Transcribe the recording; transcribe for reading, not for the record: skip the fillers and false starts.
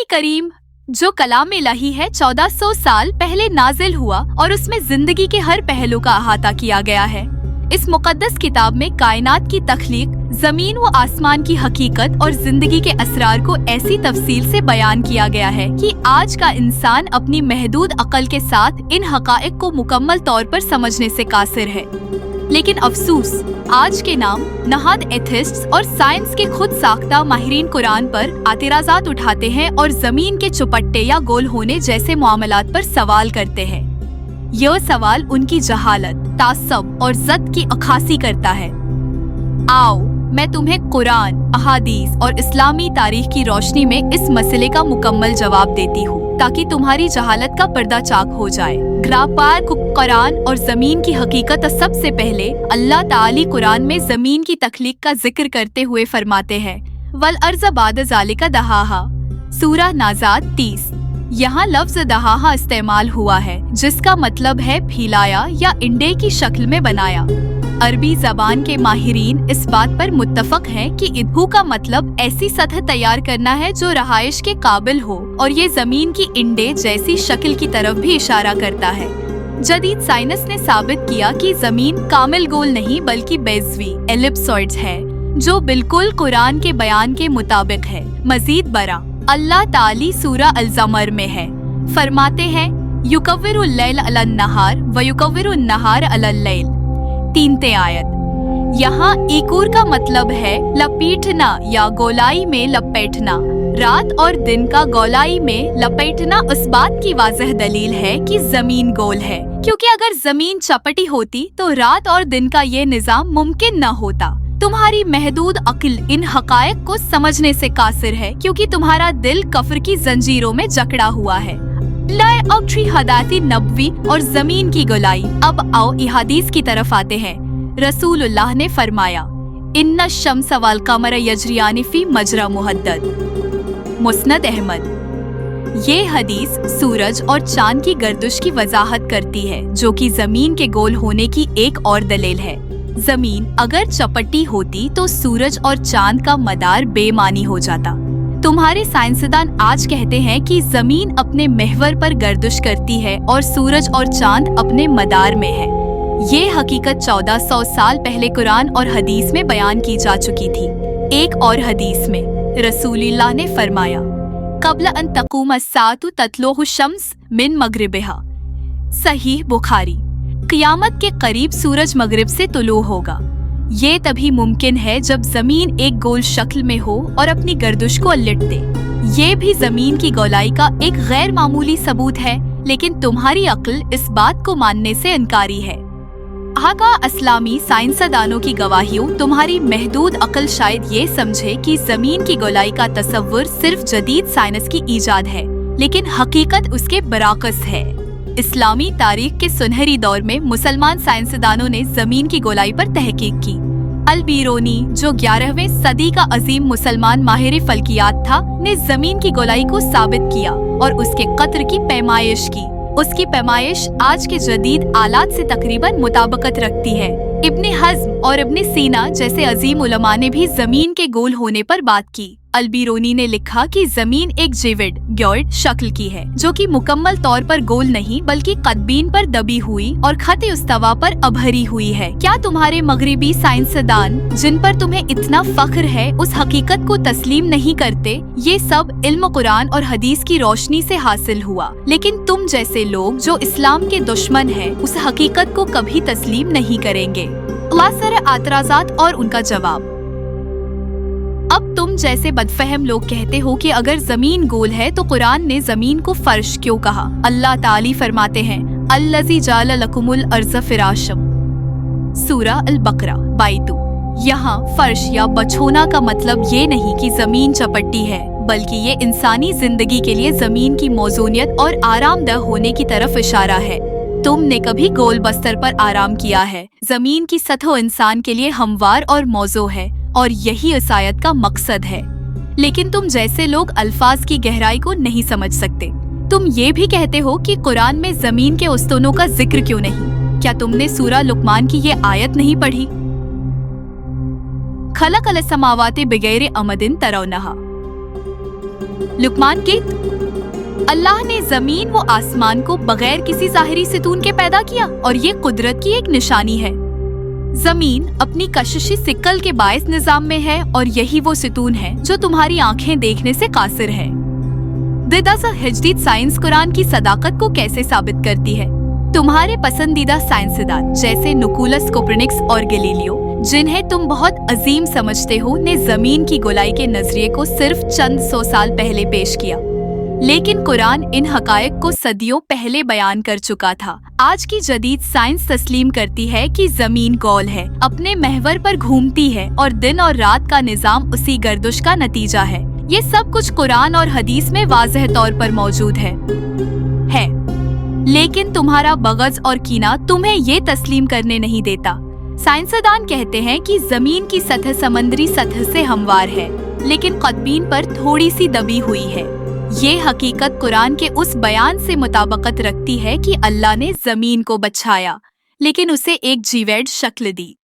कुरान करीम जो कलाम इलाही है 1400 साल पहले नाजिल हुआ और उसमें जिंदगी के हर पहलू का अहाता किया गया है। इस मुकद्दस किताब में कायनात की तख्लीक, जमीन व आसमान की हकीकत और जिंदगी के असरार को ऐसी तफसील से बयान किया गया है कि आज का इंसान अपनी महदूद अक्ल के साथ इन हकाइक को मुकम्मल तौर पर समझने से कासिर है। लेकिन अफसोस, आज के नाम नहाद एथिस्ट्स और साइंस के खुद साख्ता माहिरीन कुरान पर आतिराजात उठाते हैं और जमीन के चुपट्टे या गोल होने जैसे मामलात पर सवाल करते हैं। यह सवाल उनकी जहालत, तासब और जद की अक्कासी करता है। आओ मैं तुम्हें कुरान, अहादीस और इस्लामी तारीख की रोशनी में इस मसले का मुकम्मल जवाब देती हूँ ताकि तुम्हारी जहालत का पर्दा चाक हो जाए। कुरान और जमीन की हकीकत सबसे पहले अल्लाह ताली कुरान में जमीन की तख्लीक का जिक्र करते हुए फरमाते हैं, वल अर्ज़ बाद ज़ालिका दहाहा, सूरा नाज़ात 30। यहाँ लफ्ज दहाहा इस्तेमाल हुआ है जिसका मतलब है फैलाया या इंडे की शक्ल में बनाया। अरबी जबान के माहिरीन इस बात पर मुत्तफक हैं कि इदहू का मतलब ऐसी सतह तैयार करना है जो रहायश के काबिल हो, और ये जमीन की इंडे जैसी शक्ल की तरफ भी इशारा करता है। जदीद साइंस ने साबित किया कि जमीन कामिल गोल नहीं बल्कि बेज़वी एलिप्सॉइड्स है, जो बिल्कुल कुरान के बयान के मुताबिक है। मजीद बरा अल्लाह ताली सूरा अल-ज़मर में है, फरमाते हैं युकव्विरुल लैल अलन नहार व युकव्विरुन नहार अलल लैल। 3 आयत। यहाँ इकूर का मतलब है लपेटना या गोलाई में लपेटना। रात और दिन का गोलाई में लपेटना उस बात की वाज़ह दलील है कि जमीन गोल है, क्योंकि अगर जमीन चपटी होती तो रात और दिन का ये निज़ाम मुमकिन न होता। तुम्हारी महदूद अक्ल इन हकायक को समझने से कासिर है क्योंकि तुम्हारा दिल कफ्र की जंजीरों में जकड़ा हुआ है। हदाती नबवी और जमीन की गोलाई। अब आओ इहादीस की तरफ आते हैं। रसूलुल्लाह ने फरमाया, इन्ना शम्स वल कमर यजरियान फी मजरा मुहद्दद। मुस्नद अहमद। ये हदीस सूरज और चांद की गर्दिश की वजाहत करती है, जो कि जमीन के गोल होने की एक और दलील है। जमीन अगर चपटी होती तो सूरज और चांद का मदार बेमानी हो जाता। तुम्हारे साइंसदान आज कहते हैं कि जमीन अपने महवर पर गर्दिश करती है और सूरज और चांद अपने मदार में है। ये हकीकत 1400 साल पहले कुरान और हदीस में बयान की जा चुकी थी। एक और हदीस में रसूलुल्लाह ने फरमाया, कब्ल अन तक़ूम अस्साअतु तत्लुहु शम्स मिन मगरिबिहा। सहीह बुखारी। क़ियामत के करीब सूरज मगरिब से तुलू होगा। ये तभी मुमकिन है जब जमीन एक गोल शक्ल में हो और अपनी गर्दिश को उलट दे। ये भी जमीन की गोलाई का एक गैर मामूली सबूत है, लेकिन तुम्हारी अक्ल इस बात को मानने से इनकारी है। आगा इस्लामी साइंसदानों की गवाहियों, तुम्हारी महदूद अक्ल शायद ये समझे कि जमीन की गोलाई का तसव्वुर सिर्फ जदीद साइंस की ईजाद है, लेकिन हकीकत उसके बराकस है। इस्लामी तारीख के सुनहरी दौर में मुसलमान साइंसदानों ने जमीन की गोलाई पर तहकीक की। अल-बीरूनी, जो 11वीं सदी का अजीम मुसलमान माहिर फल्कियात था, ने जमीन की गोलाई को साबित किया और उसके कत्र की पैमाइश की। उसकी पैमाइश आज के जदीद आलात से तकरीबन मुताबिकत रखती है। इब्ने हज़्म और इब्ने सीना जैसे अजीम उलमा ने भी जमीन के गोल होने पर बात की। अल-बीरूनी ने लिखा कि जमीन एक जिविड ग्योइड शक्ल की है, जो कि मुकम्मल तौर पर गोल नहीं बल्कि कदबीन पर दबी हुई और खते उस्तवा पर अभरी हुई है। क्या तुम्हारे मगरिबी साइंसदान, जिन पर तुम्हें इतना फख्र है, उस हकीकत को तस्लीम नहीं करते? ये सब इल्म कुरान और हदीस की रोशनी से हासिल हुआ, लेकिन तुम जैसे लोग जो इस्लाम के दुश्मन हैं, उस हकीकत को कभी तस्लीम नहीं करेंगे। आतराजात और उनका जवाब। अब तुम जैसे बदफहम लोग कहते हो कि अगर जमीन गोल है तो कुरान ने जमीन को फर्श क्यों कहा? अल्लाह ताली फरमाते हैं, अल्लज़ी जाल लकुमुल अर्ज़ फिराशम। सूरा अल-बकरा 22। यहाँ फर्श या बछोना का मतलब ये नहीं कि जमीन चपटी है, बल्कि ये इंसानी जिंदगी के लिए जमीन की मौजूनियत और आरामदह होने की तरफ इशारा है। तुमने कभी गोल बस्तर पर आराम किया है? जमीन की सतह इंसान के लिए हमवार और मौजू है, और यही इस आयत का मकसद है। लेकिन तुम जैसे लोग अल्फाज की गहराई को नहीं समझ सकते। तुम ये भी कहते हो कि कुरान में जमीन के उस्तूनों का जिक्र क्यों नहीं? क्या तुमने सूरा लुकमान की ये आयत नहीं पढ़ी? खलक़ल समावाति बिगैर अमदिन तरौनहा। लुकमान के अल्लाह ने जमीन व आसमान को बगैर किसी ज़ाहिरी सितून के पैदा किया और ये कुदरत की एक निशानी है। जमीन अपनी कशिशी सिक्कल के बायस निजाम में है और यही वो सितून है जो तुम्हारी आंखें देखने से कासिर है। हिजदीद साइंस कुरान की सदाकत को कैसे साबित करती है? तुम्हारे पसंदीदा साइंसदान जैसे निकोलस कोपरनिकस और गैलीलियो, जिन्हें तुम बहुत अजीम समझते हो, ने जमीन की गोलाई के नजरिए को सिर्फ चंद 100 साल पहले पेश किया, लेकिन कुरान इन हकायक को सदियों पहले बयान कर चुका था। आज की जदीद साइंस तस्लीम करती है कि जमीन गोल है, अपने महवर पर घूमती है और दिन और रात का निजाम उसी गर्दिश का नतीजा है। ये सब कुछ कुरान और हदीस में वाज़ेह तौर पर मौजूद है। लेकिन तुम्हारा बग़ज़ और कीना तुम्हें ये तस्लीम करने नहीं देता। साइंसदान कहते हैं कि जमीन की सतह समंदरी सतह से हमवार है, लेकिन क़दबीन पर थोड़ी सी दबी हुई है। ये हकीकत कुरान के उस बयान से मुताबिकत रखती है कि अल्लाह ने जमीन को बचाया, लेकिन उसे एक जीवैड शक्ल दी।